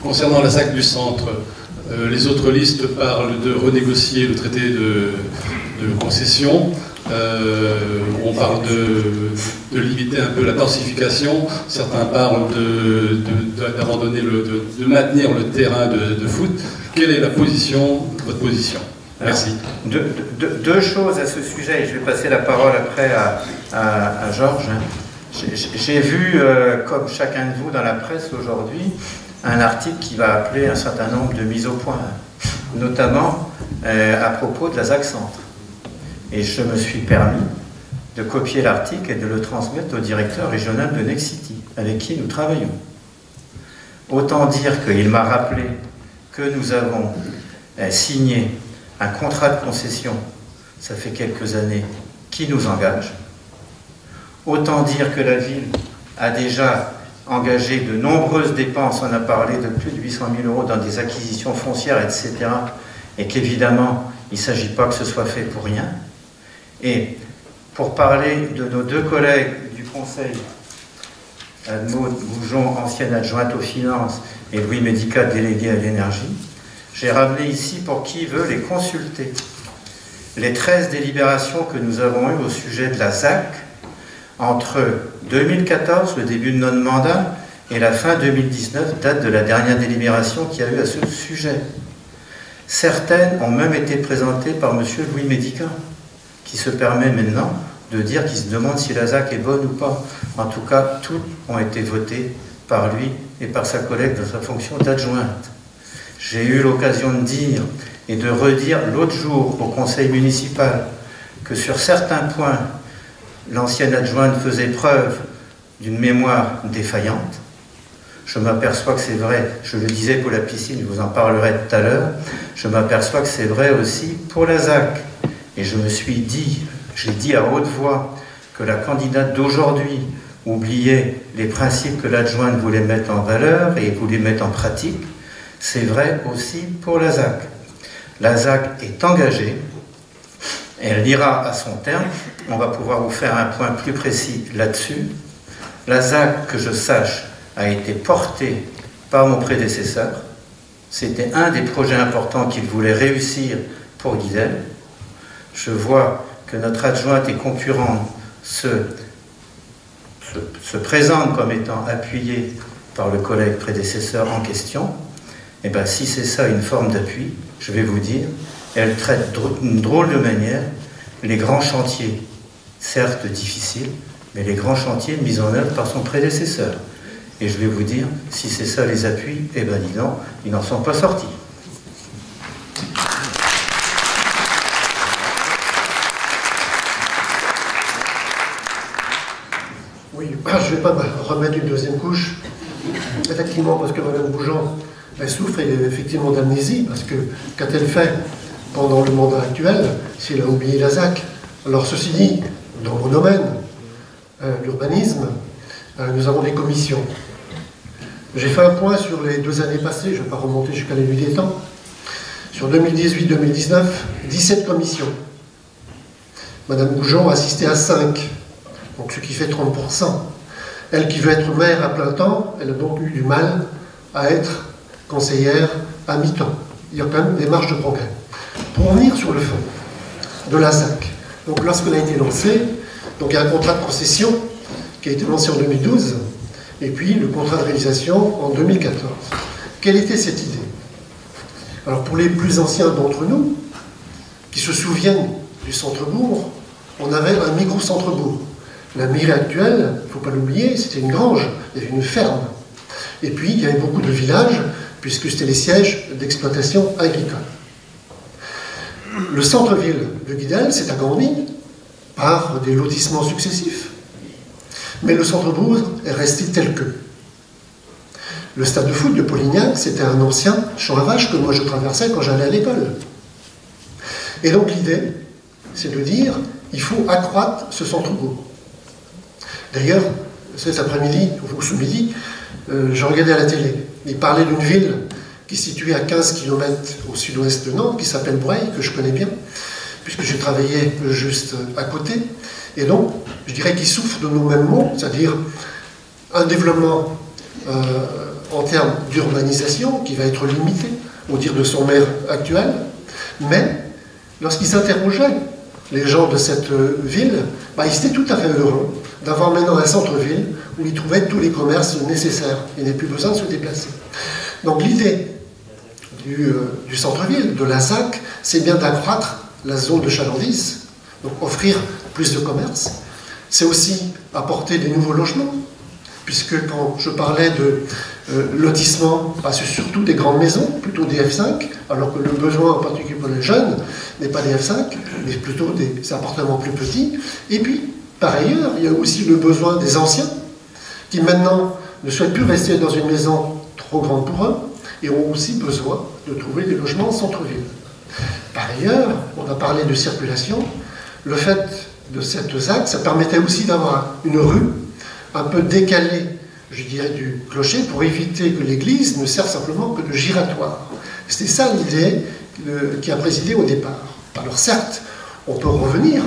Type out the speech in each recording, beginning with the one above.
Concernant la ZAC du centre, les autres listes parlent de renégocier le traité de concession. On parle de limiter un peu la densification. Certains parlent d'abandonner, de maintenir le terrain de foot. Quelle est votre position? Merci. Deux choses à ce sujet, et je vais passer la parole après à Georges. J'ai vu, comme chacun de vous dans la presse aujourd'hui, un article qui va appeler un certain nombre de mises au point, notamment à propos de la ZAC Centre. Et je me suis permis de copier l'article et de le transmettre au directeur régional de Nexity, avec qui nous travaillons. Autant dire qu'il m'a rappelé que nous avons signé un contrat de concession, ça fait quelques années, qui nous engage. Autant dire que la ville a déjà engagé de nombreuses dépenses, on a parlé de plus de 800 000 € dans des acquisitions foncières, etc. Et qu'évidemment, il ne s'agit pas que ce soit fait pour rien. Et pour parler de nos deux collègues du Conseil, Maud Goujon, ancienne adjointe aux finances, et Louis Médica, délégué à l'énergie, j'ai ramené ici, pour qui veut les consulter, les 13 délibérations que nous avons eues au sujet de la ZAC entre 2014, le début de notre mandat, et la fin 2019, date de la dernière délibération qu'il y a eu à ce sujet. Certaines ont même été présentées par M. Louis Médica, qui se permet maintenant de dire qu'il se demande si la ZAC est bonne ou pas. En tout cas, toutes ont été votées par lui et par sa collègue dans sa fonction d'adjointe. J'ai eu l'occasion de dire et de redire l'autre jour au conseil municipal que sur certains points, l'ancienne adjointe faisait preuve d'une mémoire défaillante. Je m'aperçois que c'est vrai, je le disais pour la piscine, je vous en parlerai tout à l'heure, je m'aperçois que c'est vrai aussi pour la ZAC. Et je me suis dit, j'ai dit à haute voix que la candidate d'aujourd'hui oubliait les principes que l'adjointe voulait mettre en valeur et voulait mettre en pratique. C'est vrai aussi pour la ZAC. La ZAC est engagée, elle ira à son terme, on va pouvoir vous faire un point plus précis là-dessus. La ZAC, que je sache, a été portée par mon prédécesseur. C'était un des projets importants qu'il voulait réussir pour Guidel. Je vois que notre adjointe et concurrente se présente comme étant appuyée par le collègue prédécesseur en question. Et bien, si c'est ça une forme d'appui, je vais vous dire, elle traite d'une drôle de manière les grands chantiers, certes difficiles, mais les grands chantiers mis en œuvre par son prédécesseur. Et je vais vous dire, si c'est ça les appuis, eh bien dis donc, ils n'en sont pas sortis. Oui, je ne vais pas me remettre une deuxième couche. Effectivement, parce que Mme Goujon, elle souffre effectivement d'amnésie, parce que qu'a-t-elle fait pendant le mandat actuel, si elle a oublié la ZAC? Alors ceci dit, dans mon domaine, l'urbanisme, nous avons des commissions. J'ai fait un point sur les 2 années passées, je ne vais pas remonter jusqu'à la nuit des temps. Sur 2018-2019, 17 commissions. Mme Goujon a assisté à 5, donc ce qui fait 30%. Elle qui veut être maire à plein temps, elle a donc eu du mal à être conseillère à mi-temps. Il y a quand même des marges de progrès. Pour revenir sur le fond de la ZAC, donc lorsqu'elle a été lancée, donc il y a un contrat de concession qui a été lancé en 2012, et puis le contrat de réalisation en 2014. Quelle était cette idée? Alors pour les plus anciens d'entre nous, qui se souviennent du centre-bourg, on avait un micro-centre-bourg. La mairie actuelle, il ne faut pas l'oublier, c'était une grange, il y avait une ferme. Et puis il y avait beaucoup de villages, puisque c'était les sièges d'exploitation agricole. Le centre-ville de Guidel s'est agrandi par des lotissements successifs. Mais le centre-bourg est resté tel que. Le stade de foot de Polignac, c'était un ancien champ à vaches que moi je traversais quand j'allais à l'école. Et donc l'idée, c'est de dire, il faut accroître ce centre-bourg. D'ailleurs, cet après-midi, ou ce midi, je regardais à la télé. Il parlait d'une ville qui est située à 15 km au sud-ouest de Nantes, qui s'appelle Breil, que je connais bien, puisque j'ai travaillé juste à côté. Et donc, je dirais qu'il souffre de nos mêmes maux, c'est-à-dire un développement en termes d'urbanisation, qui va être limité, au dire de son maire actuel, mais lorsqu'ils s'interrogeaient, les gens de cette ville, ils étaient tout à fait heureux d'avoir maintenant un centre-ville où ils trouvaient tous les commerces nécessaires. Il n'y avait plus besoin de se déplacer. Donc l'idée du centre-ville, de la ZAC, c'est bien d'accroître la zone de chalandise, donc offrir plus de commerce. C'est aussi apporter des nouveaux logements, puisque quand je parlais de lotissement, c'est surtout des grandes maisons, plutôt des F5, alors que le besoin en particulier pour les jeunes n'est pas des F5, mais plutôt des appartements plus petits. Et puis, par ailleurs, il y a aussi le besoin des anciens, qui maintenant ne souhaitent plus rester dans une maison trop grande pour eux, et ont aussi besoin de trouver des logements en centre-ville. Par ailleurs, on a parlé de circulation, le fait de cette ZAC, ça permettait aussi d'avoir une rue un peu décalée, je dirais, du clocher, pour éviter que l'église ne serve simplement que de giratoire. C'était ça l'idée qui a présidé au départ. Alors certes, on peut revenir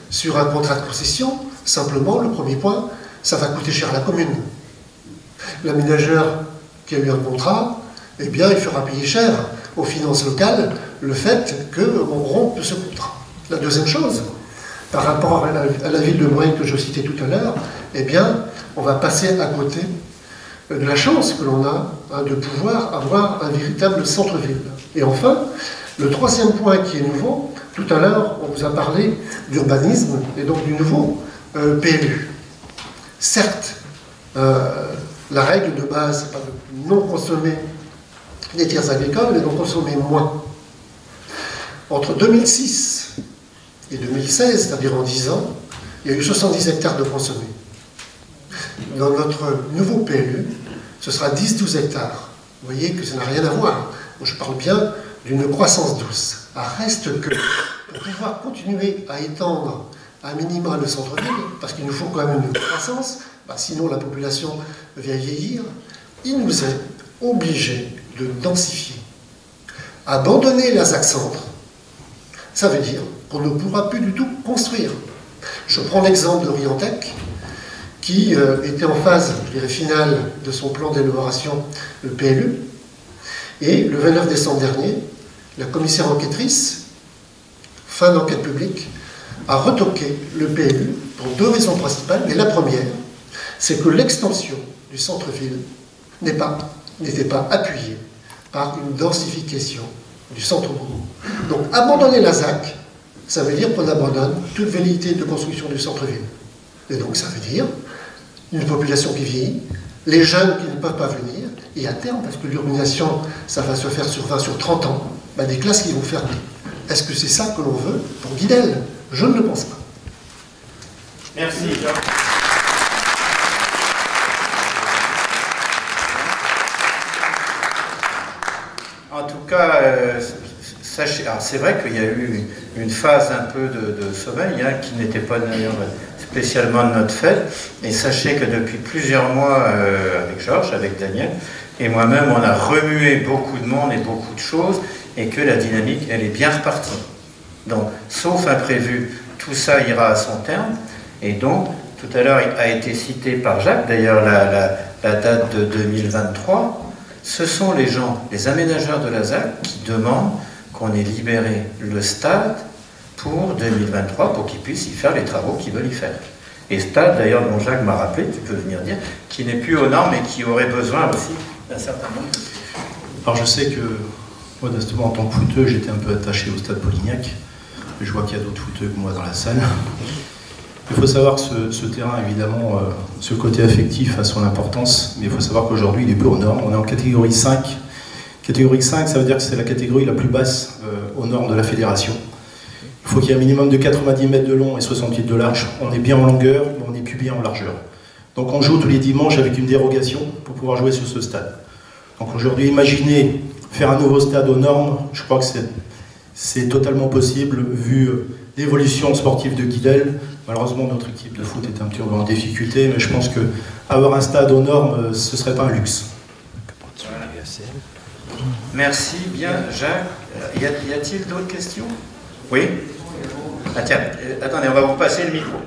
sur un contrat de concession, simplement, le premier point, ça va coûter cher à la commune. L'aménageur qui a eu un contrat, eh bien, il fera payer cher aux finances locales le fait qu'on rompe ce contrat. La deuxième chose, par rapport à la ville de Moyenne que je citais tout à l'heure, eh bien, on va passer à côté de la chance que l'on a de pouvoir avoir un véritable centre-ville. Et enfin, le troisième point qui est nouveau, tout à l'heure, on vous a parlé d'urbanisme et donc du nouveau PLU. Certes, la règle de base, c'est pas de non consommer les terres agricoles, mais d'en consommer moins. Entre 2006 et 2016, c'est-à-dire en 10 ans, il y a eu 70 hectares de consommés. Dans notre nouveau PLU, ce sera 10-12 hectares. Vous voyez que ça n'a rien à voir. Je parle bien d'une croissance douce. Reste que, pour pouvoir continuer à étendre à minima le centre-ville, parce qu'il nous faut quand même une croissance, sinon la population va vieillir, il nous est obligé de densifier. Abandonner la ZAC centre, ça veut dire qu'on ne pourra plus du tout construire. Je prends l'exemple de Riantec, qui était en phase, je dirais, finale de son plan d'élaboration PLU. Et le 29 décembre dernier, la commissaire enquêtrice, fin d'enquête publique, a retoqué le PLU pour deux raisons principales. Mais la première, c'est que l'extension du centre-ville n'était pas appuyée par une densification du centre-bourg. Donc abandonner la ZAC, ça veut dire qu'on abandonne toute velléité de construction du centre-ville. Et donc ça veut dire une population qui vieillit, les jeunes qui ne peuvent pas venir, et à terme, parce que l'urbanisation, ça va se faire sur 20, sur 30 ans, des classes qui vont fermer. Est-ce que c'est ça que l'on veut pour Guidel? Je ne le pense pas. Merci. En tout cas, sachez, c'est vrai qu'il y a eu une phase un peu de sommeil qui n'était pas d'ailleurs spécialement de notre fait, et sachez que depuis plusieurs mois avec Georges, avec Daniel et moi-même, on a remué beaucoup de monde et beaucoup de choses, et que la dynamique, elle est bien repartie. Donc, sauf imprévu, tout ça ira à son terme, et donc, tout à l'heure, il a été cité par Jacques, d'ailleurs la date de 2023, ce sont les gens, les aménageurs de la ZAC qui demandent qu'on ait libéré le stade pour 2023 pour qu'ils puissent y faire les travaux qu'ils veulent y faire. Et stade, d'ailleurs, dont Jacques m'a rappelé, tu peux venir dire, qui n'est plus aux normes et qui aurait besoin aussi d'un certain nombre de... Alors je sais que, modestement, en tant que footeux, j'étais un peu attaché au stade Polignac. Je vois qu'il y a d'autres footeux que moi dans la salle. Il faut savoir que ce terrain, évidemment, ce côté affectif a son importance, mais il faut savoir qu'aujourd'hui, il est peu aux normes. On est en catégorie 5. Catégorie 5, ça veut dire que c'est la catégorie la plus basse aux normes de la fédération. Il faut qu'il y ait un minimum de 90 mètres de long et 68 de large. On est bien en longueur, mais on n'est plus bien en largeur. Donc on joue tous les dimanches avec une dérogation pour pouvoir jouer sur ce stade. Donc aujourd'hui, imaginez faire un nouveau stade aux normes, je crois que c'est totalement possible vu l'évolution sportive de Guidel. Malheureusement, notre équipe de foot est un petit peu en difficulté, mais je pense qu'avoir un stade aux normes, ce ne serait pas un luxe. Merci bien, Jacques. Y a-t-il d'autres questions? Oui? Tiens, attendez, on va vous passer le micro.